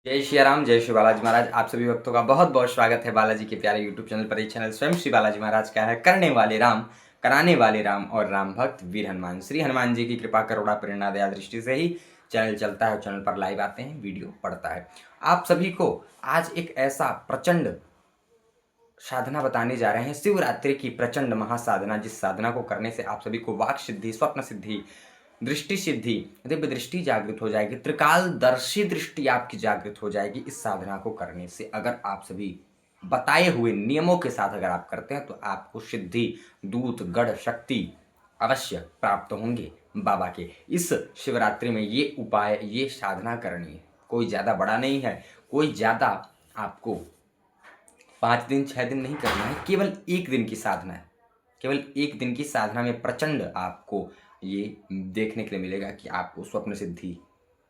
जय श्री राम, जय श्री बालाजी महाराज। आप सभी भक्तों का बहुत बहुत स्वागत है बालाजी के प्यारे यूट्यूब चैनल पर। ये चैनल स्वयं श्री बालाजी महाराज का है। करने वाले राम, कराने वाले राम और राम भक्त वीर हनुमान। श्री हनुमान जी की कृपा करुणा प्रेरणा दया दृष्टि से ही चैनल चलता है। चैनल पर लाइव आते हैं, वीडियो पड़ता है। आप सभी को आज एक ऐसा प्रचंड साधना बताने जा रहे हैं, शिवरात्रि की प्रचंड महासाधना, जिस साधना को करने से आप सभी को वाक सिद्धि, स्वप्न सिद्धि, दृष्टि सिद्धि, दिव्य दृष्टि जागृत हो जाएगी, त्रिकालदर्शी दृष्टि आपकी जागृत हो जाएगी। इस साधना को करने से अगर आप सभी बताए हुए नियमों के साथ अगर आप करते हैं तो आपको सिद्धि, दूत, गढ़, शक्ति अवश्य प्राप्त होंगे बाबा के। इस शिवरात्रि में ये उपाय, ये साधना करनी है। कोई ज़्यादा बड़ा नहीं है, कोई ज़्यादा आपको 5 दिन 6 दिन नहीं करना है, केवल 1 दिन की साधना है। केवल 1 दिन की साधना में प्रचंड आपको ये देखने के लिए मिलेगा कि आपको स्वप्न सिद्धि,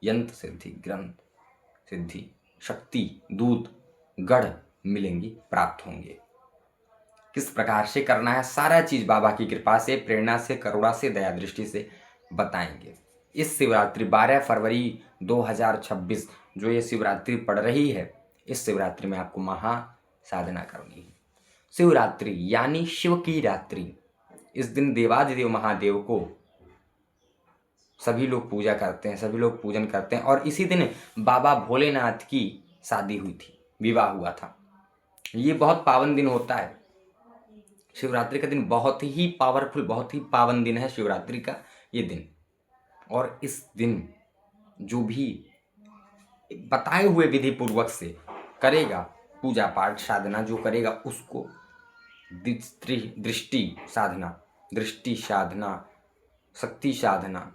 यंत्र सिद्धि, ग्रंथ सिद्धि, शक्ति, दूत, गढ़ मिलेंगी, प्राप्त होंगे। किस प्रकार से करना है, सारा चीज बाबा की कृपा से, प्रेरणा से, करुणा से, दया दृष्टि से बताएंगे। इस शिवरात्रि 12 फरवरी 2026 जो ये शिवरात्रि पड़ रही है, इस शिवरात्रि में आपको महा साधना करनी है। शिवरात्रि यानी शिव की रात्रि। इस दिन देवाधिदेव महादेव को सभी लोग पूजा करते हैं, सभी लोग पूजन करते हैं। और इसी दिन बाबा भोलेनाथ की शादी हुई थी, विवाह हुआ था। ये बहुत पावन दिन होता है। शिवरात्रि का दिन बहुत ही पावरफुल, बहुत ही पावन दिन है शिवरात्रि का ये दिन। और इस दिन जो भी बताए हुए विधि पूर्वक से करेगा पूजा पाठ साधना, जो करेगा उसको दृष्टि साधना, दृष्टि साधना, शक्ति साधना,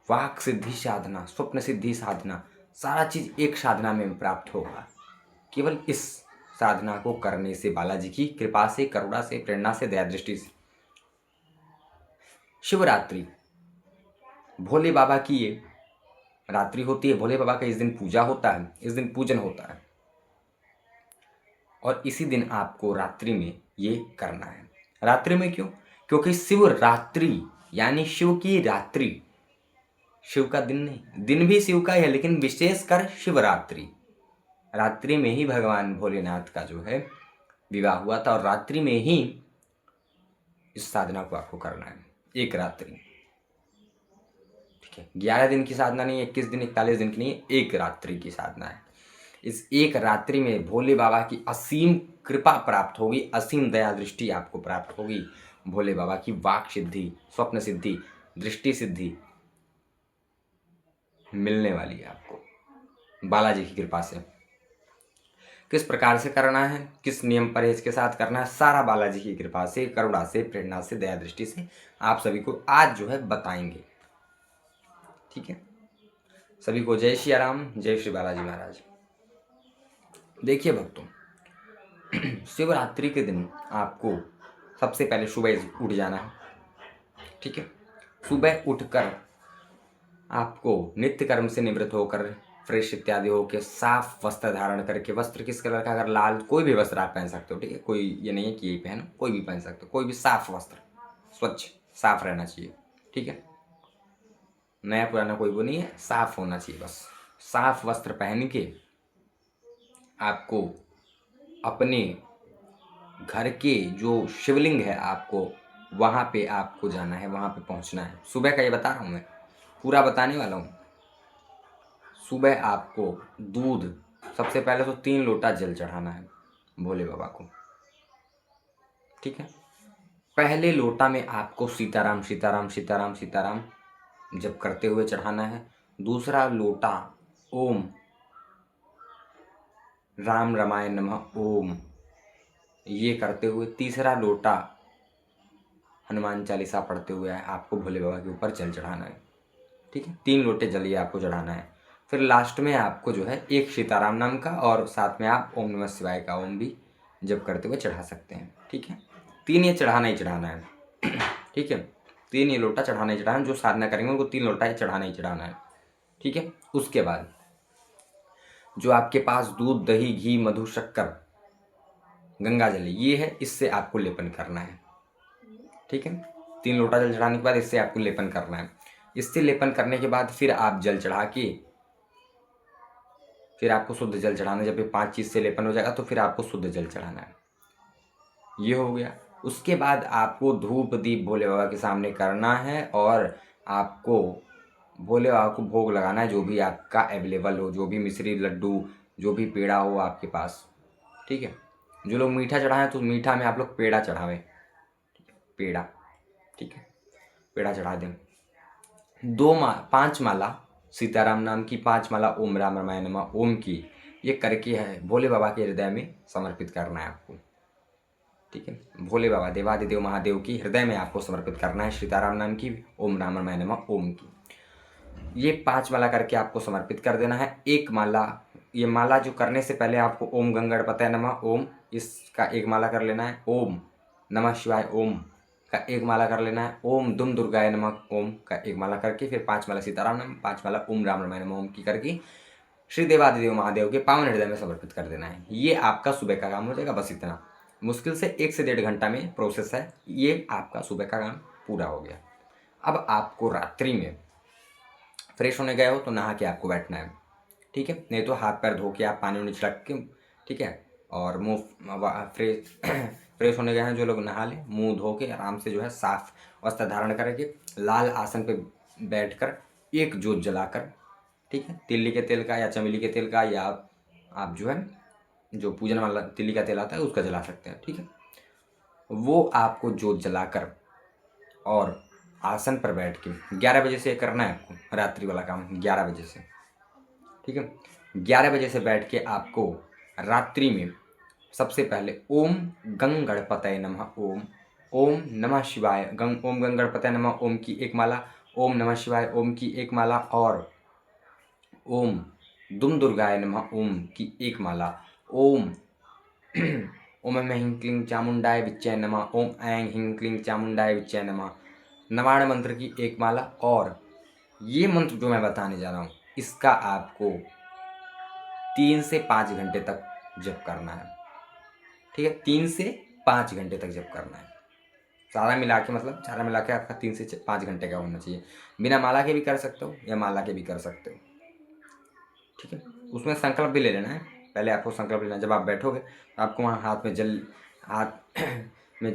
वाक सिद्धि साधना, स्वप्न सिद्धि साधना, सारा चीज एक साधना में प्राप्त होगा। केवल इस साधना को करने से, बालाजी की कृपा से, करुणा से, प्रेरणा से, दया दृष्टि से। शिवरात्रि भोले बाबा की ये रात्रि होती है। भोले बाबा का इस दिन पूजा होता है, इस दिन पूजन होता है। और इसी दिन आपको रात्रि में ये करना है। रात्रि में क्यों? क्योंकि शिवरात्रि यानी शिव की रात्रि, शिव का दिन नहीं। दिन भी शिव का ही है, लेकिन विशेषकर शिवरात्रि, रात्रि में ही भगवान भोलेनाथ का जो है विवाह हुआ था। और रात्रि में ही इस साधना को आपको करना है, एक रात्रि। ठीक है, 11 दिन की साधना नहीं, 21 दिन, 41 दिन की नहीं, एक रात्रि की साधना है। इस एक रात्रि में भोले बाबा की असीम कृपा प्राप्त होगी, असीम दया दृष्टि आपको प्राप्त होगी। भोले बाबा की वाक सिद्धि, स्वप्न सिद्धि, दृष्टि सिद्धि मिलने वाली है आपको बालाजी की कृपा से। किस प्रकार से करना है, किस नियम परहेज के साथ करना है, सारा बालाजी की कृपा से, करुणा से, प्रेरणा से, दया दृष्टि से आप सभी को आज जो है बताएंगे। ठीक है, सभी को जय श्री राम, जय श्री बालाजी महाराज। देखिए भक्तों, शिवरात्रि के दिन आपको सबसे पहले सुबह उठ जाना है। ठीक है, सुबह उठकर आपको नित्य कर्म से निवृत्त होकर, फ्रेश इत्यादि होकर, साफ वस्त्र धारण करके, वस्त्र किस कलर का, अगर लाल, कोई भी वस्त्र आप पहन सकते हो। ठीक है, कोई ये नहीं है कि यही पहनो, कोई भी पहन सकते हो। कोई भी साफ वस्त्र, स्वच्छ साफ रहना चाहिए। ठीक है, नया पुराना कोई वो नहीं है, साफ होना चाहिए बस। साफ वस्त्र पहन के आपको अपने घर के जो शिवलिंग है, आपको वहाँ पे आपको जाना है, वहाँ पे पहुँचना है। सुबह का ये बता रहा हूँ, मैं पूरा बताने वाला हूँ। सुबह आपको दूध, सबसे पहले तो 3 लोटा जल चढ़ाना है भोले बाबा को। ठीक है, पहले लोटा में आपको सीताराम सीताराम सीताराम सीताराम जप करते हुए चढ़ाना है। दूसरा लोटा ओम राम रमाय नमः ओम ये करते हुए, तीसरा लोटा हनुमान चालीसा पढ़ते हुए आपको भोले बाबा के ऊपर जल चढ़ाना है। ठीक है, 3 लोटे जल ये आपको चढ़ाना है। फिर लास्ट में आपको जो है एक सीताराम नाम का और साथ में आप ओम नमः शिवाय का ओम भी जप करते हुए चढ़ा सकते हैं। ठीक है, 3 ये चढ़ाना ही चढ़ाना है। ठीक है, 3 ये लोटा चढ़ाना ही चढ़ाना है। जो साधना करेंगे उनको 3 लोटा ही चढ़ाना ही चढ़ाना है। ठीक है, उसके बाद जो आपके पास दूध, दही, घी, मधु, शक्कर, गंगा जल ये है, इससे आपको लेपन करना है। ठीक है, 3 लोटा जल चढ़ाने के बाद इससे आपको लेपन करना है। इससे लेपन करने के बाद फिर आप जल चढ़ा के फिर आपको शुद्ध जल चढ़ाना है। जब ये 5 चीज़ से लेपन हो जाएगा तो फिर आपको शुद्ध जल चढ़ाना है। ये हो गया। उसके बाद आपको धूप दीप भोले बाबा के सामने करना है और आपको भोले बाबा को भोग लगाना है, जो भी आपका अवेलेबल हो, जो भी मिश्री लड्डू, जो भी पेड़ा हो आपके पास, ठीक है। जो लोग मीठा चढ़ाएं तो मीठा में आप लोग पेड़ा चढ़ावें, पेड़ा, ठीक है, पेड़ा चढ़ा दें। 5 माला सीताराम नाम की, 5 माला ओम राम रामाय नमः ओम की, ये करके है भोले बाबा के हृदय में समर्पित करना है आपको, ठीक है। भोले बाबा देवादिदेव महादेव की हृदय में आपको समर्पित करना है सीताराम नाम की ओम राम रामाय नमः ओम की। ये 5 माला करके आपको समर्पित कर देना है। एक माला, ये माला जो करने से पहले आपको ओम गंगणपतये नमः ओम, इसका एक माला कर लेना है। ओम नमः शिवाय ओम का एक माला कर लेना है। ओम दुम दुर्गाय नमः ओम का एक माला करके फिर 5 माला सीताराम नाम, 5 माला ओम राम रामाय नमः ओम की करके श्री देवादिदेव महादेव के पावन हृदय में समर्पित कर देना है। ये आपका सुबह का काम हो जाएगा। बस इतना मुश्किल से 1 से 1.5 घंटा में प्रोसेस है। ये आपका सुबह का काम पूरा हो गया। अब आपको रात्रि में फ्रेश होने गए हो तो नहा के आपको बैठना है, ठीक है। नहीं तो हाथ पैर धो के आप पानी उनी छिड़क के, ठीक है, और मुँह फ्रेश होने गए हैं जो लोग, नहा लें, मुंह धो के आराम से जो है साफ वस्त्र धारण करके लाल आसन पे बैठकर एक जोत जलाकर, ठीक है, तिल्ली के तेल का या चमेली के तेल का, या आप जो है जो पूजन वाला तिल्ली का तेल आता है उसका जला सकते हैं, ठीक है। वो आपको जोत जलाकर और आसन पर बैठ के 11 बजे से करना है आपको, रात्रि वाला काम 11 बजे से, ठीक है। 11 बजे से बैठ के आपको रात्रि में सबसे पहले ओम गंगणपतये नमः ओम, ओम नमः शिवाय ओम गंगणपतये नमः ओम की एक माला, ओम नमः शिवाय ओम की एक माला, और ओम दुम दुर्गाय नमः ओम की एक माला, ओम ओम ऐं ह्रीं क्लीं चामुंडाय विच्चय नमः, ओम ऐं ह्रीं क्लीं चामुंडाय विच्चय नमः, नवाण मंत्र की एक माला। और ये मंत्र जो मैं बताने जा रहा हूँ इसका आपको 3 से 5 घंटे तक जप करना है, ठीक है। 3 से 5 घंटे तक जप करना है। सारा मिला के आपका 3 से 5 घंटे का होना चाहिए। बिना माला के भी कर सकते हो या माला के भी कर सकते हो, ठीक है। उसमें संकल्प भी ले लेना है। पहले आपको संकल्प लेना है। जब आप बैठोगे तो आपको वहाँ हाथ में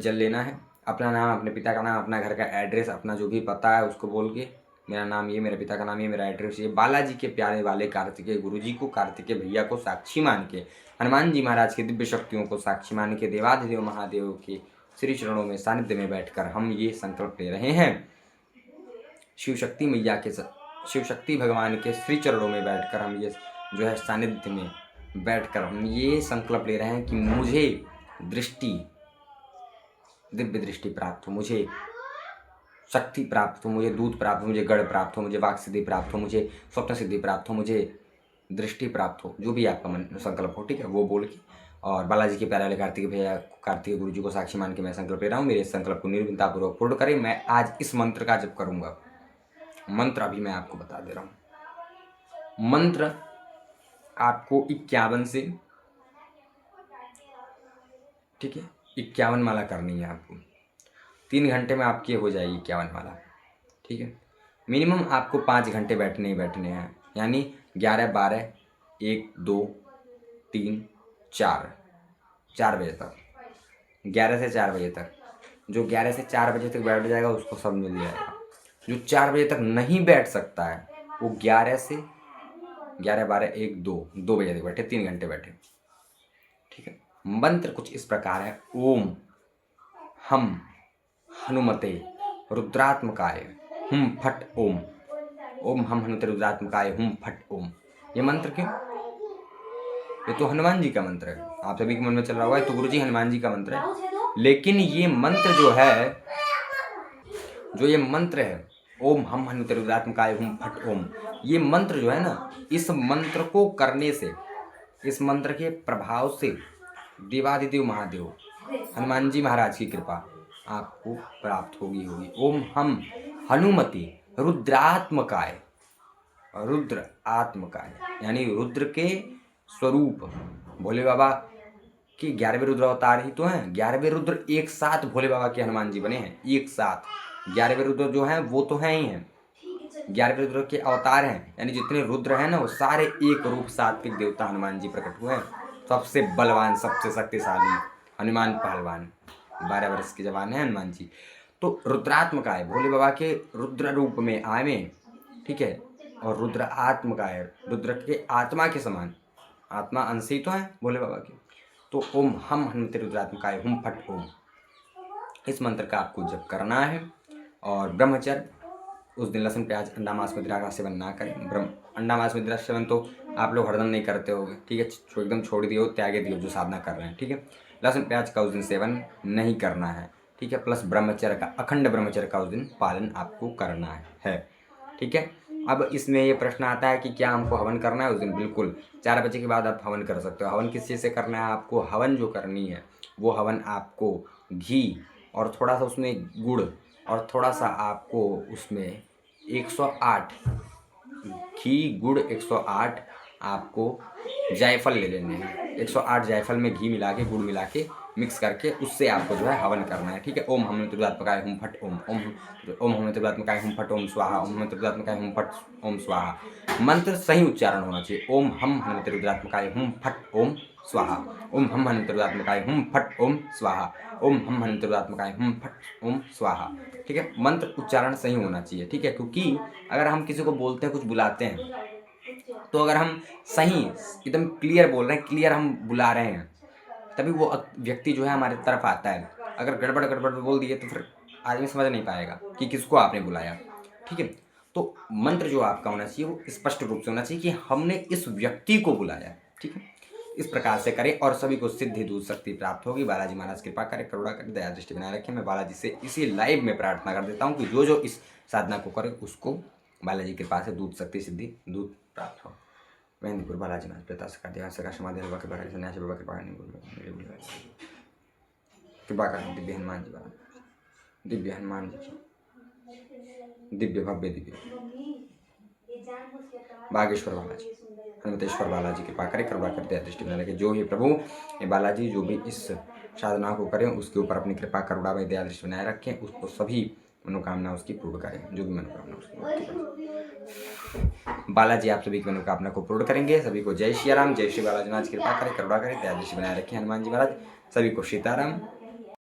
जल लेना है। अपना नाम, अपने पिता का नाम, अपना घर का एड्रेस, अपना जो भी पता है उसको बोल के, मेरा नाम ये, मेरे पिता का नाम ये, मेरा एड्रेस ये, बालाजी के प्यारे वाले कार्तिकेय गुरुजी को, कार्तिकेय भैया को साक्षी मान के, हनुमान जी महाराज की दिव्य शक्तियों को साक्षी मान के, देवाधिदेव महादेव के श्री चरणों में सानिध्य में बैठकर हम ये संकल्प ले रहे हैं। शिव शक्ति भगवान के श्री चरणों में बैठकर हम ये जो है सानिध्य में बैठकर हम ये संकल्प ले रहे हैं कि मुझे दिव्य दृष्टि प्राप्त हो, मुझे शक्ति प्राप्त हो, मुझे दूत प्राप्त हो, मुझे गढ़ प्राप्त हो, मुझे वाक सिद्धि प्राप्त हो, मुझे स्वप्न सिद्धि प्राप्त हो, मुझे दृष्टि प्राप्त हो, जो भी आपका मन संकल्प हो, ठीक है, वो बोल के। और बालाजी के प्यारे वाले कार्तिक गुरु जी को साक्षी मान के मैं संकल्प ले रहा हूँ। मेरे इस संकल्प को निर्विघ्नतापूर्वक पूर्ण करें। मैं आज इस मंत्र का जप करूँगा। मंत्र अभी मैं आपको बता दे रहा हूँ। मंत्र आपको 51 से, ठीक है, 51 माला करनी है आपको। 3 घंटे में आपकी हो जाएगी 51 माला, ठीक है। मिनिमम आपको 5 घंटे बैठने ही बैठने हैं, यानी 11, 12, 1, 2, 3, 4 बजे तक, 11 से 4 बजे तक। जो 11 से 4 बजे तक बैठ जाएगा उसको सब मिल जाएगा। जो 4 बजे तक नहीं बैठ सकता है वो 11 से 11, 12, 1, 2 बजे तक बैठे, 3 घंटे बैठे, ठीक है। मंत्र कुछ इस प्रकार है। ओम हम हनुमते रुद्रात्मकाय हुम फट ओम, ओम हम हनुमते रुद्रात्मकाय हुम फट ओम। ये मंत्र क्यों? ये तो हनुमान जी का मंत्र है। आप सभी के मन में चल रहा होगा तो गुरुजी हनुमान जी का मंत्र है, लेकिन ये मंत्र जो है, ओम हम हनुमते रुद्रात्मकाय हुम फट ओम, ये मंत्र जो है ना, इस मंत्र को करने से, इस मंत्र के प्रभाव से देवादिदेव महादेव हनुमान जी महाराज की कृपा आपको प्राप्त होगी। ओम हम हनुमति रुद्रात्मकाय, रुद्र आत्मकाय यानी रुद्र के स्वरूप, भोले बाबा के 11वें रुद्र अवतार ही तो हैं। 11वें रुद्र एक साथ भोले बाबा के हनुमान जी बने हैं, एक साथ 11वें रुद्र जो हैं वो तो हैं ही हैं। 11 रुद्र के अवतार हैं, यानी जितने रुद्र हैं ना वो सारे एक रूप सात्विक देवता हनुमान जी प्रकट हुए हैं। सबसे बलवान, सबसे शक्तिशाली हनुमान पहलवान, 12 वर्ष के जवान हैं हनुमान जी। तो रुद्रात्म का है, भोले बाबा के रुद्र रूप में आए, ठीक है। और रुद्र आत्म का है, रुद्र के आत्मा के समान, आत्मा अंश ही तो है भोले बाबा की। तो ओम हम हनुमते रुद्रात्मकाय हुम फट ओम, इस मंत्र का आपको जप करना है। और ब्रह्मचर्य, उस दिन लहसुन प्याज अंडा मांस मदिरा का सेवन ना करें। अंडा मांस मदिरा सेवन तो आप लोग हरदम नहीं करते होगे, ठीक है, एकदम छोड़ दियो, त्यागे दियो जो साधना कर रहे हैं, ठीक है। लहसुन प्याज का उस दिन सेवन नहीं करना है, ठीक है। प्लस ब्रह्मचर्य का, अखंड ब्रह्मचर्य का उस दिन पालन आपको करना है, ठीक है। अब इसमें ये प्रश्न आता है कि क्या हमको हवन करना है उस दिन? बिल्कुल, 4 बजे के बाद आप हवन कर सकते हो। हवन किस चीज़ से करना है आपको? हवन जो करनी है वो हवन आपको घी और थोड़ा सा उसमें गुड़ और थोड़ा सा आपको उसमें 108 घी गुड़ 108 आपको जायफल ले लेने हैं। 108 जायफल में घी मिला के गुड़ मिला के मिक्स करके उससे आपको जो है हवन करना है, ठीक है। ओम हम त्रिगुणात्मकाय हुम फट ओम, ओम हम त्रिगुणात्मकाय हुम फट ओम स्वाहा, ओम हम त्रिगुणात्मकाय हुम फट ओम स्वाहा। मंत्र सही उच्चारण होना चाहिए। ओम हम हनुमते रुद्रात्मकाय हुम फट ओम स्वाहा, ओम हम हनुमते रुद्रात्मकाय हुम फट ओम स्वाहा, ओम हम हनुमते रुद्रात्मकाय हुम फट ओम स्वाहा, ठीक है। मंत्र उच्चारण सही होना चाहिए, ठीक है। क्योंकि अगर हम किसी को बोलते हैं, कुछ बुलाते हैं, तो अगर हम सही एकदम क्लियर बोल रहे हैं, क्लियर हम बुला रहे हैं, तभी वो व्यक्ति जो है हमारे तरफ आता है। अगर गड़बड़ गड़बड़ बोल दिए तो फिर आदमी समझ नहीं पाएगा कि किसको आपने बुलाया, ठीक है। तो मंत्र जो आपका होना चाहिए वो स्पष्ट रूप से होना चाहिए कि हमने इस व्यक्ति को बुलाया, ठीक है। इस प्रकार से करें और सभी को सिद्धि दूध शक्ति प्राप्त होगी। बालाजी महाराज कृपा करें, करुणा करें, दया दृष्टि बनाए रखें। मैं बालाजी से इसी लाइव में प्रार्थना कर देता हूँ कि जो जो इस साधना को करे उसको बालाजी कृपा से दूध शक्ति सिद्धि दूध प्राप्त हो। मेहंदीपुर बालाजी महाराज पिता सका देवा सका समाधि बाबा कृपा करें, सन्यासी बाबा कृपा नहीं बोल कृपा करें। दिव्य हनुमान जी बाबा, दिव्य हनुमान जी, दिव्य भव्य दिव्य बागेश्वर बालाजी, हनुमतेश्वर बालाजी कृपा करें, करुणा कर दया दृष्टि बनाए रखें। जो ही प्रभु ये बालाजी जो भी इस साधना को करें उसके ऊपर अपनी कृपा करुणा व दया दृष्टि बनाए रखें, उसको सभी मनोकामना उसकी पूर्ण करें, जो भी मनोकामना उसकी। बालाजी आप सभी की मनोकामना को पूर्ण करेंगे। सभी को जय श्री राम, जय श्री बालाजी महाराज कृपा करें, करुणा करें, दया दृष्टि बनाए रखें। हनुमान जी महाराज सभी को सीताराम।